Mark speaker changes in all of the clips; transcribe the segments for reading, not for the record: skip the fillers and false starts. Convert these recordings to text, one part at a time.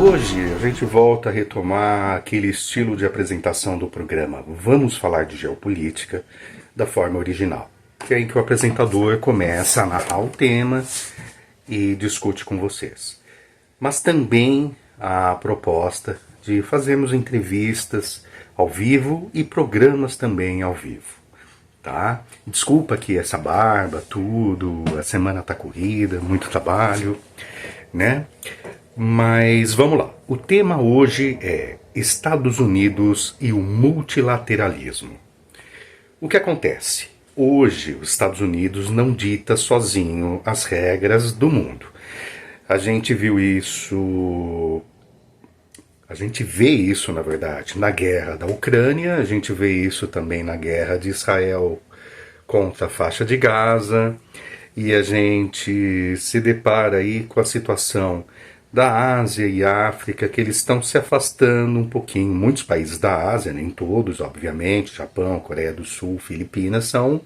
Speaker 1: Hoje a gente volta a retomar aquele estilo de apresentação do programa Vamos Falar de Geopolítica da forma original, que é em que o apresentador começa a narrar o tema e discute com vocês. Mas também a proposta de fazermos entrevistas ao vivo e programas também ao vivo. Tá? Desculpa que essa barba, tudo, a semana tá corrida, muito trabalho, né? Mas vamos lá. O tema hoje é Estados Unidos e o multilateralismo. O que acontece? Hoje os Estados Unidos não dita sozinho as regras do mundo. A gente viu isso... A gente vê isso, na verdade, na guerra da Ucrânia, a gente vê isso também na guerra de Israel contra a faixa de Gaza, e a gente se depara aí com a situação da Ásia e África, que eles estão se afastando um pouquinho. Muitos países da Ásia, nem todos, obviamente, Japão, Coreia do Sul, Filipinas, são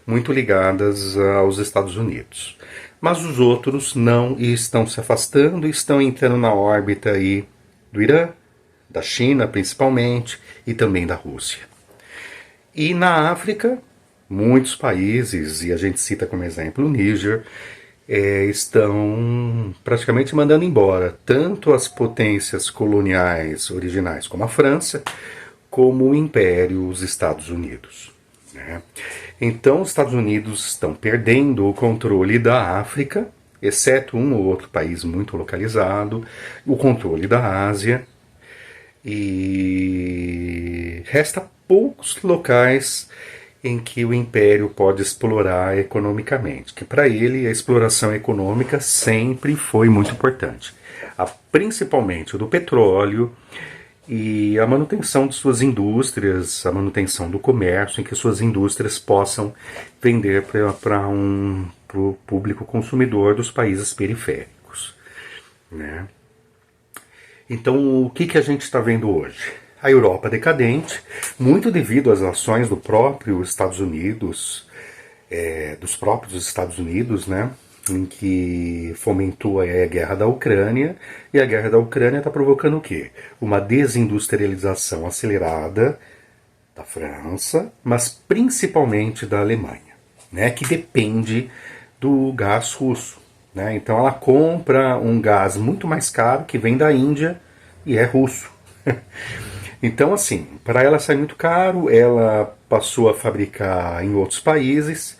Speaker 1: muito ligadas aos Estados Unidos. Mas os outros não, e estão se afastando, e estão entrando na órbita aí do Irã, da China principalmente, e também da Rússia. E na África, muitos países, e a gente cita como exemplo o Níger, estão praticamente mandando embora tanto as potências coloniais originais como a França, como o Império, os Estados Unidos. Né? Então os Estados Unidos estão perdendo o controle da África, exceto um ou outro país muito localizado, o controle da Ásia, e resta poucos locais em que o Império pode explorar economicamente, que para ele a exploração econômica sempre foi muito importante, principalmente o do petróleo e a manutenção de suas indústrias, a manutenção do comércio, em que suas indústrias possam vender para o público consumidor dos países periféricos. Né? Então, o que a gente está vendo hoje? A Europa decadente, muito devido às ações do próprio Estados Unidos, dos próprios Estados Unidos, né, em que fomentou a guerra da Ucrânia, e a guerra da Ucrânia está provocando o quê? Uma desindustrialização acelerada da França, mas principalmente da Alemanha, né, que depende do gás russo. Né? Então ela compra um gás muito mais caro que vem da Índia e é russo. Então, assim, para ela sair muito caro, ela passou a fabricar em outros países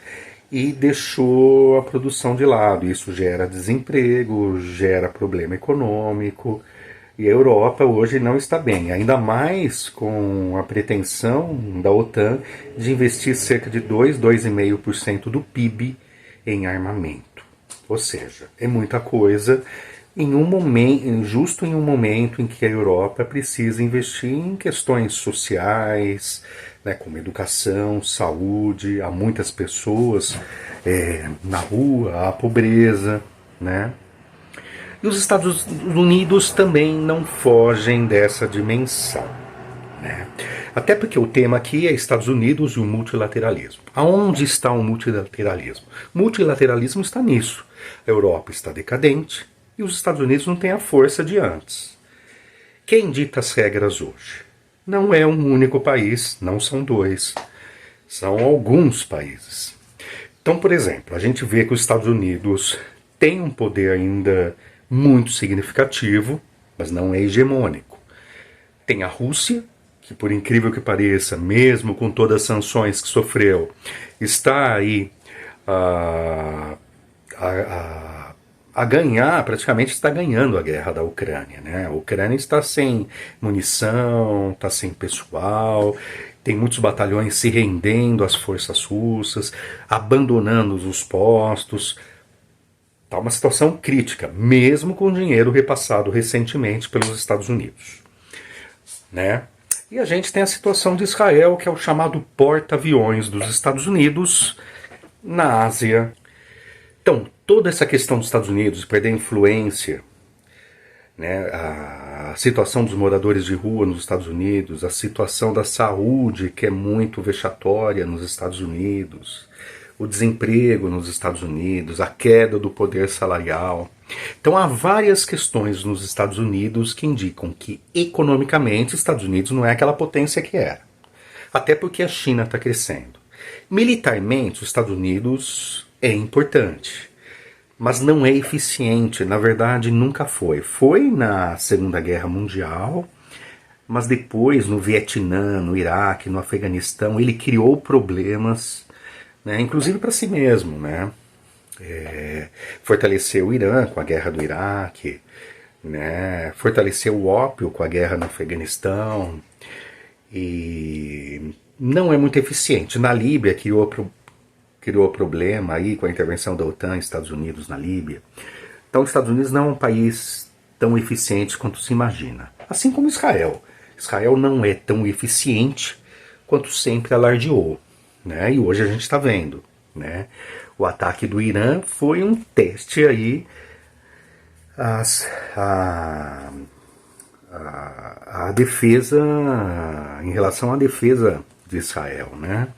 Speaker 1: e deixou a produção de lado. Isso gera desemprego, gera problema econômico. E a Europa hoje não está bem, ainda mais com a pretensão da OTAN de investir cerca de 2,5% do PIB em armamento. Ou seja, é muita coisa. Justo em um momento em que a Europa precisa investir em questões sociais, né, como educação, saúde, há muitas pessoas na rua, há pobreza, né? E os Estados Unidos também não fogem dessa dimensão, né? Até porque o tema aqui é Estados Unidos e o multilateralismo. Aonde está o multilateralismo? O multilateralismo está nisso. A Europa está decadente, e os Estados Unidos não têm a força de antes. Quem dita as regras hoje? Não é um único país, não são dois. São alguns países. Então, por exemplo, a gente vê que os Estados Unidos têm um poder ainda muito significativo, mas não é hegemônico. Tem a Rússia, que por incrível que pareça, mesmo com todas as sanções que sofreu, está aí a ganhar, praticamente está ganhando a guerra da Ucrânia. Né? A Ucrânia está sem munição, está sem pessoal, tem muitos batalhões se rendendo às forças russas, abandonando os postos. Está uma situação crítica, mesmo com dinheiro repassado recentemente pelos Estados Unidos. Né? E a gente tem a situação de Israel, que é o chamado porta-aviões dos Estados Unidos na Ásia. Então, toda essa questão dos Estados Unidos, perder a influência, né, a situação dos moradores de rua nos Estados Unidos, a situação da saúde, que é muito vexatória nos Estados Unidos, o desemprego nos Estados Unidos, a queda do poder salarial. Então há várias questões nos Estados Unidos que indicam que economicamente os Estados Unidos não é aquela potência que era. Até porque a China está crescendo. Militarmente os Estados Unidos é importante, mas não é eficiente, na verdade nunca foi. Foi na Segunda Guerra Mundial, mas depois no Vietnã, no Iraque, no Afeganistão, ele criou problemas, né, inclusive para si mesmo, né? Fortaleceu o Irã com a guerra do Iraque, né? Fortaleceu o ópio com a guerra no Afeganistão, e não é muito eficiente. Na Líbia criou problema aí com a intervenção da OTAN, Estados Unidos na Líbia. Então os Estados Unidos não é um país tão eficiente quanto se imagina. Assim como Israel. Israel não é tão eficiente quanto sempre alardeou, né? E hoje a gente está vendo, né? O ataque do Irã foi um teste aí a defesa, em relação à defesa de Israel, né?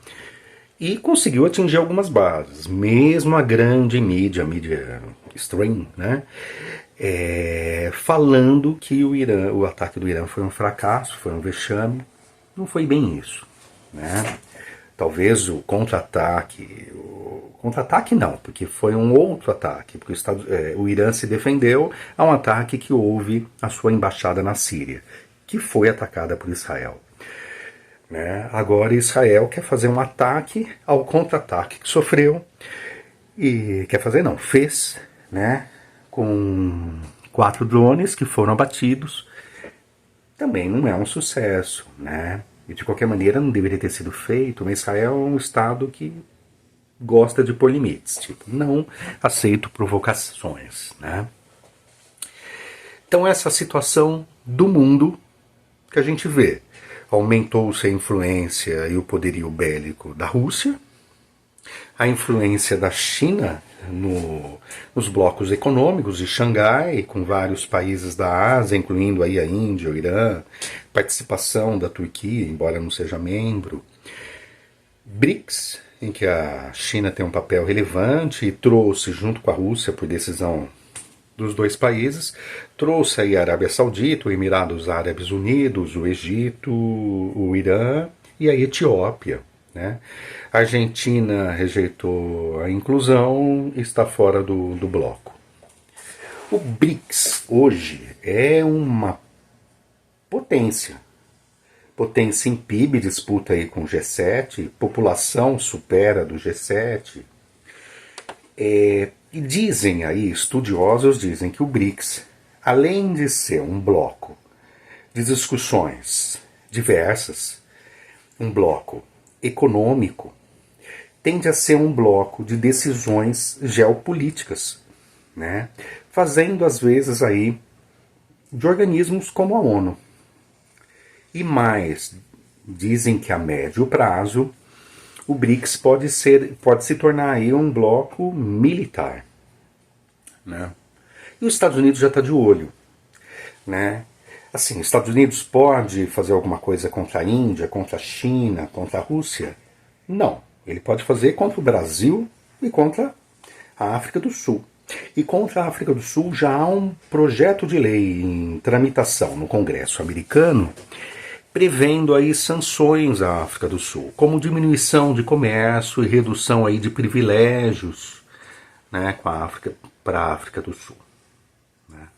Speaker 1: E conseguiu atingir algumas bases, mesmo a grande mídia mainstream, né? Falando que o ataque do Irã foi um fracasso, foi um vexame. Não foi bem isso, né? Talvez o contra-ataque não, porque foi um outro ataque, porque o Irã se defendeu a um ataque que houve à sua embaixada na Síria, que foi atacada por Israel. Né? Agora Israel quer fazer um ataque ao contra-ataque que sofreu, e fez, né? Com 4 drones que foram abatidos. Também não é um sucesso, né? E de qualquer maneira não deveria ter sido feito, mas Israel é um estado que gosta de pôr limites, tipo, não aceito provocações, né? Então essa situação do mundo que a gente vê. Aumentou-se a influência e o poderio bélico da Rússia, a influência da China nos blocos econômicos de Xangai, com vários países da Ásia, incluindo aí a Índia, o Irã, participação da Turquia, embora não seja membro, BRICS, em que a China tem um papel relevante e trouxe, junto com a Rússia, por decisão dos dois países, trouxe aí a Arábia Saudita, o Emirados Árabes Unidos, o Egito, o Irã e a Etiópia, né? A Argentina rejeitou a inclusão e está fora do bloco. O BRICS hoje é uma potência. Potência em PIB, disputa aí com o G7, população supera do G7. E dizem aí, estudiosos dizem que o BRICS, além de ser um bloco de discussões diversas, um bloco econômico, tende a ser um bloco de decisões geopolíticas, né? Fazendo às vezes aí de organismos como a ONU. E mais, dizem que a médio prazo o BRICS pode se tornar aí um bloco militar, né? E os Estados Unidos já está de olho, né? Assim, os Estados Unidos pode fazer alguma coisa contra a Índia, contra a China, contra a Rússia? Não. Ele pode fazer contra o Brasil e contra a África do Sul. E contra a África do Sul já há um projeto de lei em tramitação no Congresso americano prevendo aí sanções à África do Sul, como diminuição de comércio e redução aí de privilégios, né, para a África do Sul. Né?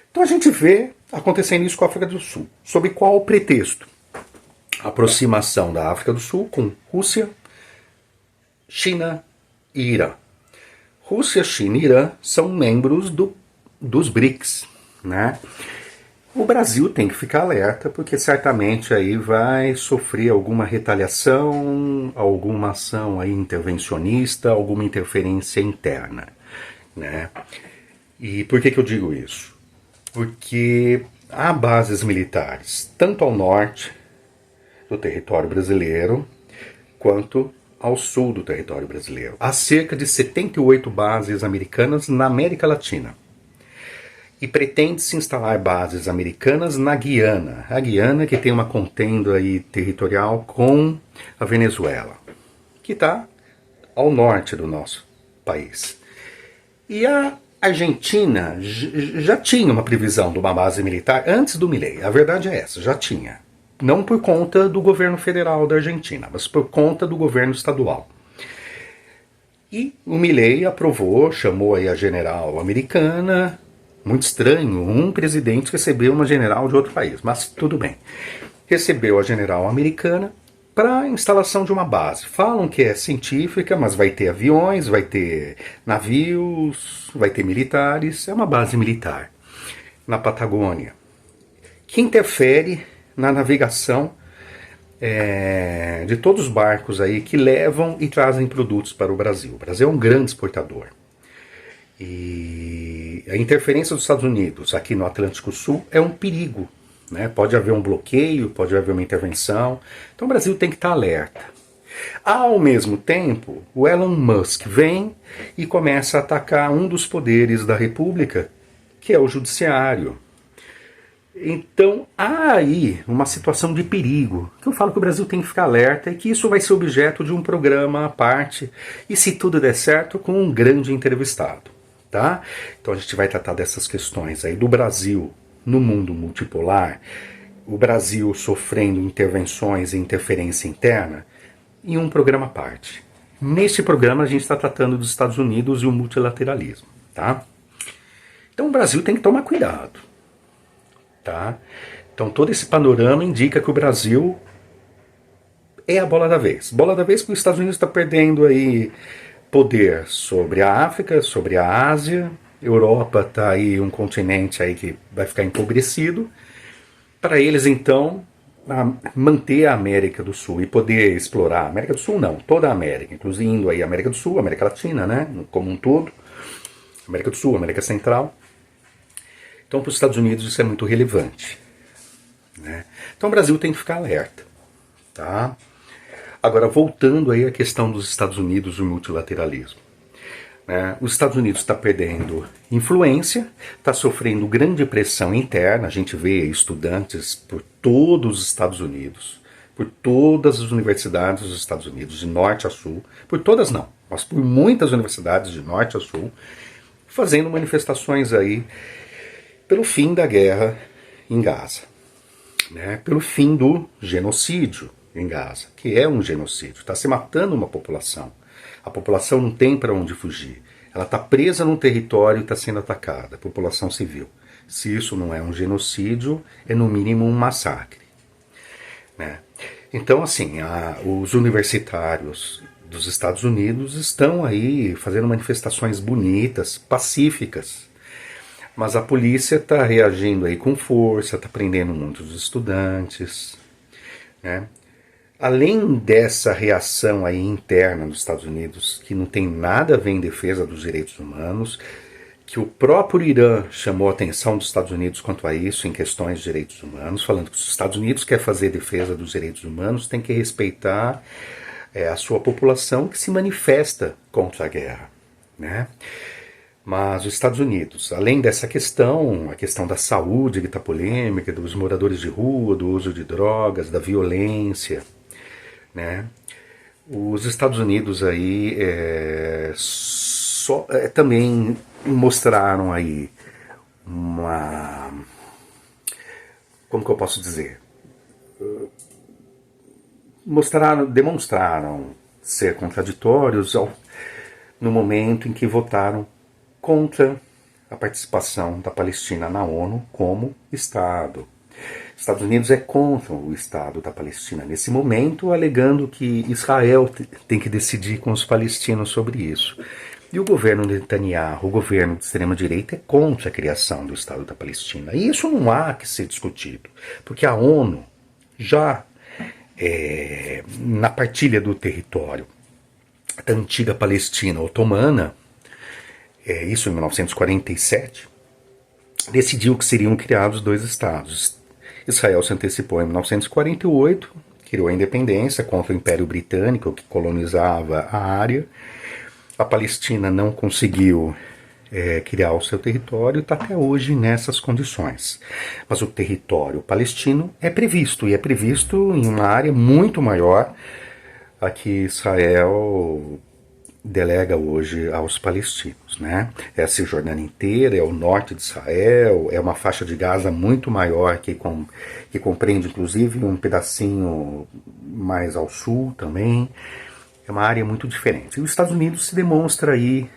Speaker 1: Então a gente vê acontecendo isso com a África do Sul. Sob qual pretexto? Aproximação da África do Sul com Rússia, China e Irã. Rússia, China e Irã são membros dos BRICS, né? O Brasil tem que ficar alerta, porque certamente aí vai sofrer alguma retaliação, alguma ação aí intervencionista, alguma interferência interna, né? E por que eu digo isso? Porque há bases militares, tanto ao norte do território brasileiro, quanto ao sul do território brasileiro. Há cerca de 78 bases americanas na América Latina. E pretende-se instalar bases americanas na Guiana. A Guiana que tem uma contenda aí territorial com a Venezuela, que está ao norte do nosso país. E a Argentina já tinha uma previsão de uma base militar antes do Milei. A verdade é essa, já tinha. Não por conta do governo federal da Argentina, mas por conta do governo estadual. E o Milei aprovou, chamou aí a general americana. Muito estranho, um presidente recebeu uma general de outro país, mas tudo bem. Recebeu a general americana para a instalação de uma base. Falam que é científica, mas vai ter aviões, vai ter navios, vai ter militares. É uma base militar na Patagônia, que interfere na navegação de todos os barcos aí que levam e trazem produtos para o Brasil. O Brasil é um grande exportador. E a interferência dos Estados Unidos aqui no Atlântico Sul é um perigo, né? Pode haver um bloqueio, pode haver uma intervenção. Então o Brasil tem que estar alerta. Ao mesmo tempo, o Elon Musk vem e começa a atacar um dos poderes da República, que é o judiciário. Então há aí uma situação de perigo, que eu falo que o Brasil tem que ficar alerta e que isso vai ser objeto de um programa à parte, e se tudo der certo, com um grande entrevistado. Tá? Então a gente vai tratar dessas questões aí do Brasil no mundo multipolar, o Brasil sofrendo intervenções e interferência interna, em um programa à parte. Neste programa a gente está tratando dos Estados Unidos e o multilateralismo. Tá? Então o Brasil tem que tomar cuidado. Tá? Então todo esse panorama indica que o Brasil é a bola da vez. Bola da vez que os Estados Unidos está perdendo aí poder sobre a África, sobre a Ásia. Europa está aí um continente aí que vai ficar empobrecido. Para eles, então, manter a América do Sul e poder explorar a América do Sul, não, toda a América, incluindo aí a América do Sul, a América Latina, né, como um todo, América do Sul, América Central. Então, para os Estados Unidos isso é muito relevante, né? Então, o Brasil tem que ficar alerta, tá? Agora, voltando aí à questão dos Estados Unidos e o multilateralismo. Os Estados Unidos está perdendo influência, está sofrendo grande pressão interna. A gente vê estudantes por todos os Estados Unidos, por todas as universidades dos Estados Unidos, de norte a sul, por todas não, mas por muitas universidades de norte a sul, fazendo manifestações aí pelo fim da guerra em Gaza, né? Pelo fim do genocídio em Gaza, que é um genocídio, está se matando uma população. A população não tem para onde fugir. Ela está presa num território e está sendo atacada, a população civil. Se isso não é um genocídio, é no mínimo um massacre, né? Então, assim, os universitários dos Estados Unidos estão aí fazendo manifestações bonitas, pacíficas, mas a polícia está reagindo aí com força, está prendendo muitos estudantes, né? Além dessa reação aí interna dos Estados Unidos, que não tem nada a ver em defesa dos direitos humanos, que o próprio Irã chamou a atenção dos Estados Unidos quanto a isso em questões de direitos humanos, falando que se os Estados Unidos quer fazer defesa dos direitos humanos, tem que respeitar a sua população que se manifesta contra a guerra, né? Mas os Estados Unidos, além dessa questão, a questão da saúde que está polêmica, dos moradores de rua, do uso de drogas, da violência, né? Os Estados Unidos aí também mostraram aí como que eu posso dizer? Demonstraram ser contraditórios no momento em que votaram contra a participação da Palestina na ONU como Estado. Os Estados Unidos é contra o Estado da Palestina nesse momento, alegando que Israel tem que decidir com os palestinos sobre isso. E o governo Netanyahu, o governo de extrema-direita, é contra a criação do Estado da Palestina. E isso não há que ser discutido, porque a ONU já, na partilha do território da antiga Palestina otomana, isso em 1947, decidiu que seriam criados dois estados. Israel se antecipou em 1948, criou a independência contra o Império Britânico, que colonizava a área. A Palestina não conseguiu criar o seu território e está até hoje nessas condições. Mas o território palestino é previsto, e é previsto em uma área muito maior a que Israel delega hoje aos palestinos, né? É a Cisjordânia inteira, é o norte de Israel, é uma faixa de Gaza muito maior que compreende inclusive um pedacinho mais ao sul também. É uma área muito diferente. E os Estados Unidos se demonstra aí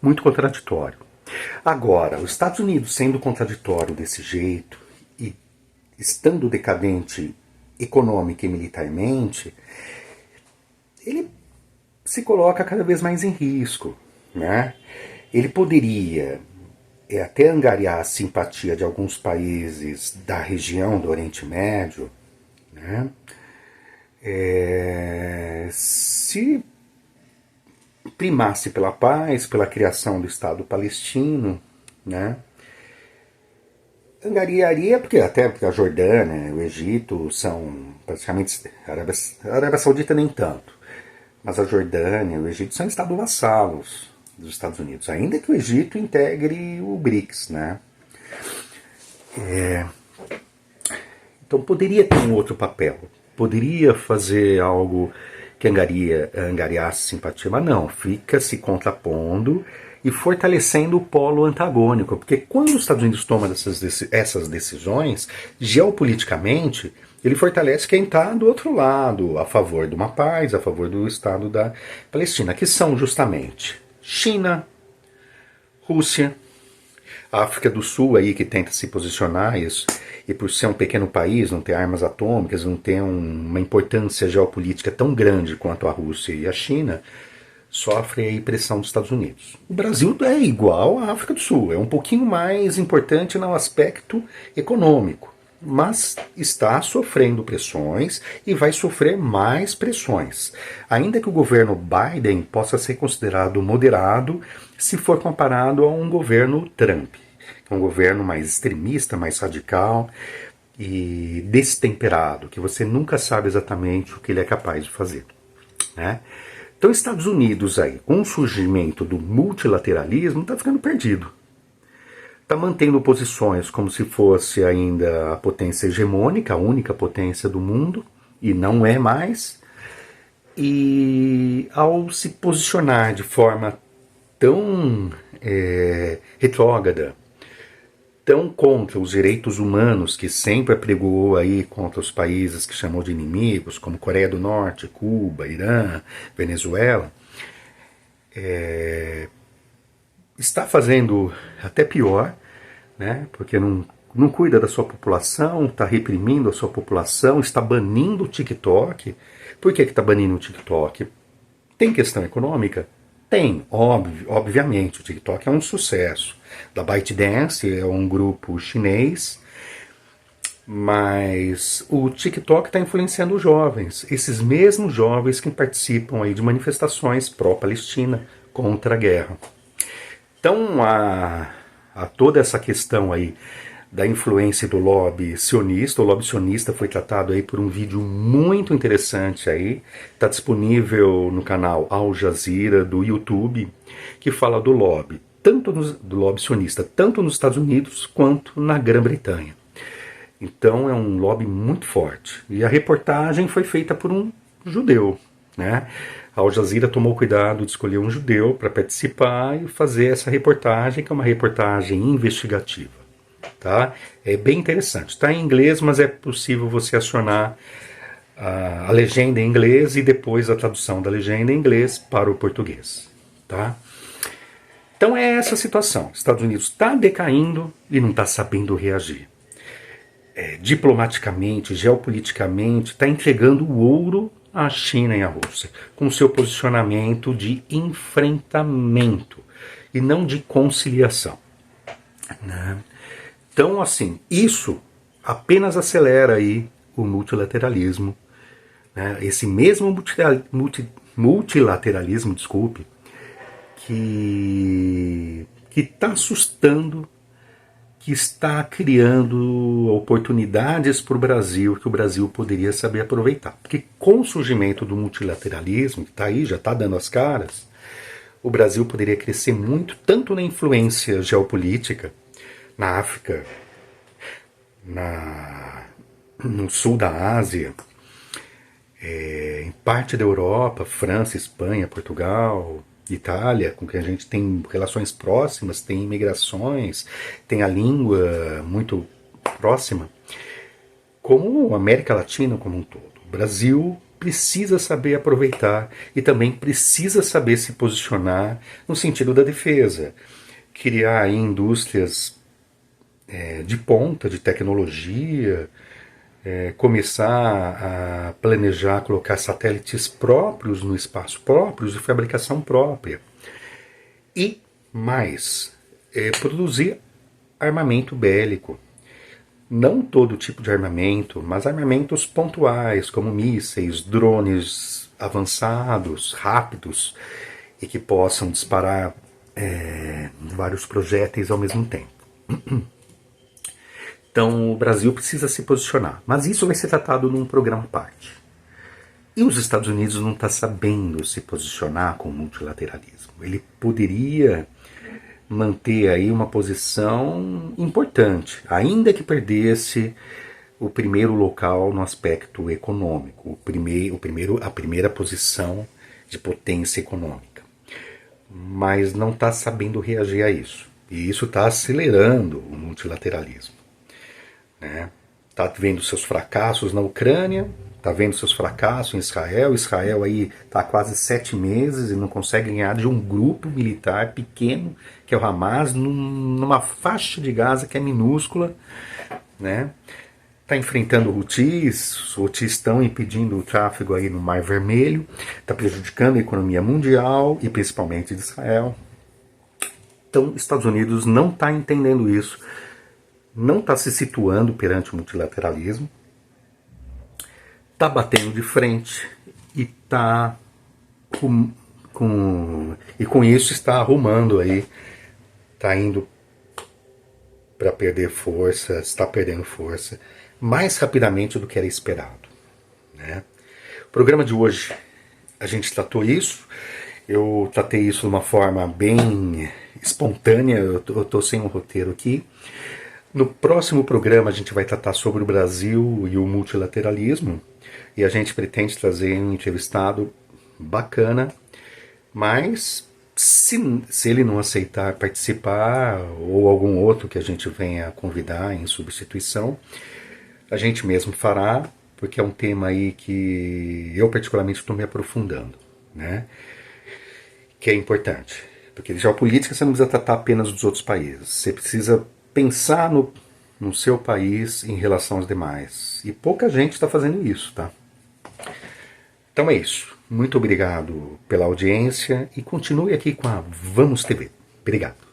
Speaker 1: muito contraditório. Agora, os Estados Unidos sendo contraditório desse jeito e estando decadente econômica e militarmente, ele se coloca cada vez mais em risco, né? Ele poderia até angariar a simpatia de alguns países da região do Oriente Médio, né? Se primasse pela paz, pela criação do Estado palestino, né? Angariaria, porque a Jordânia, o Egito são praticamente... A Arábia Saudita nem tanto, mas a Jordânia e o Egito são estados vassalos dos Estados Unidos, ainda que o Egito integre o BRICS, né? Então poderia ter um outro papel, poderia fazer algo que angariasse simpatia, mas não, fica se contrapondo e fortalecendo o polo antagônico, porque quando os Estados Unidos tomam essas decisões, geopoliticamente, ele fortalece quem está do outro lado, a favor de uma paz, a favor do Estado da Palestina, que são justamente China, Rússia, África do Sul aí que tenta se posicionar isso, e por ser um pequeno país, não ter armas atômicas, não ter uma importância geopolítica tão grande quanto a Rússia e a China, sofre aí pressão dos Estados Unidos. O Brasil é igual à África do Sul, é um pouquinho mais importante no aspecto econômico, mas está sofrendo pressões e vai sofrer mais pressões. Ainda que o governo Biden possa ser considerado moderado se for comparado a um governo Trump, que é um governo mais extremista, mais radical e destemperado, que você nunca sabe exatamente o que ele é capaz de fazer, né? Então, os Estados Unidos aí, com o surgimento do multilateralismo, está ficando perdido. Está mantendo posições como se fosse ainda a potência hegemônica, a única potência do mundo, e não é mais. E ao se posicionar de forma tão retrógrada, tão contra os direitos humanos, que sempre apregoou aí contra os países que chamou de inimigos, como Coreia do Norte, Cuba, Irã, Venezuela, está fazendo até pior, né? Porque não cuida da sua população, está reprimindo a sua população, está banindo o TikTok. Por que está banindo o TikTok? Tem questão econômica? Tem, obviamente, o TikTok é um sucesso. Da ByteDance é um grupo chinês, mas o TikTok está influenciando os jovens, esses mesmos jovens que participam aí de manifestações pró-Palestina, contra a guerra. Então, a toda essa questão aí da influência do lobby sionista. O lobby sionista foi tratado aí por um vídeo muito interessante aí, está disponível no canal Al Jazeera do YouTube, que fala do lobby, do lobby sionista, tanto nos Estados Unidos quanto na Grã-Bretanha. Então é um lobby muito forte. E a reportagem foi feita por um judeu, né? A Al Jazeera tomou cuidado de escolher um judeu para participar e fazer essa reportagem, que é uma reportagem investigativa. Tá? É bem interessante. Está em inglês, mas é possível você acionar a legenda em inglês e depois a tradução da legenda em inglês para o português. Tá? Então é essa a situação. Os Estados Unidos está decaindo e não está sabendo reagir. Diplomaticamente, geopoliticamente, está entregando o ouro à China e à Rússia, com seu posicionamento de enfrentamento e não de conciliação. Né? Então, assim, isso apenas acelera aí o multilateralismo, né? Esse mesmo multilateralismo, desculpe, que está assustando, que está criando oportunidades para o Brasil, que o Brasil poderia saber aproveitar. Porque com o surgimento do multilateralismo, que está aí, já está dando as caras, o Brasil poderia crescer muito, tanto na influência geopolítica, na África, no sul da Ásia, Em parte da Europa, França, Espanha, Portugal, Itália, com quem a gente tem relações próximas, tem imigrações, tem a língua muito próxima, como a América Latina como um todo. O Brasil precisa saber aproveitar e também precisa saber se posicionar no sentido da defesa, criar aí indústrias de ponta, de tecnologia, começar a planejar, colocar satélites próprios no espaço, próprios de fabricação própria. E mais, produzir armamento bélico. Não todo tipo de armamento, mas armamentos pontuais, como mísseis, drones avançados, rápidos, e que possam disparar vários projéteis ao mesmo tempo. Então o Brasil precisa se posicionar, mas isso vai ser tratado num programa à parte. E os Estados Unidos não estão sabendo se posicionar com o multilateralismo. Ele poderia manter aí uma posição importante, ainda que perdesse o primeiro local no aspecto econômico, a primeira posição de potência econômica. Mas não está sabendo reagir a isso. E isso está acelerando o multilateralismo. Está vendo seus fracassos na Ucrânia, está vendo seus fracassos em Israel. Israel aí está há quase 7 meses e não consegue ganhar de um grupo militar pequeno, que é o Hamas, numa faixa de Gaza que é minúscula. Está enfrentando os Houthis estão impedindo o tráfego aí no Mar Vermelho, está prejudicando a economia mundial e principalmente de Israel. Então, os Estados Unidos não está entendendo isso, não está se situando perante o multilateralismo, está batendo de frente e está com isso está arrumando aí, está indo para perder força, está perdendo força mais rapidamente do que era esperado. O programa de hoje a gente tratou isso, eu tratei isso de uma forma bem espontânea, eu estou sem um roteiro aqui. No próximo programa a gente vai tratar sobre o Brasil e o multilateralismo, e a gente pretende trazer um entrevistado bacana, mas se ele não aceitar participar, ou algum outro que a gente venha convidar em substituição, a gente mesmo fará, porque é um tema aí que eu particularmente estou me aprofundando, que é importante. Porque geopolítica você não precisa tratar apenas dos outros países, você precisa pensar no seu país em relação aos demais. E pouca gente está fazendo isso, tá? Então é isso. Muito obrigado pela audiência e continue aqui com a Vamos TV. Obrigado.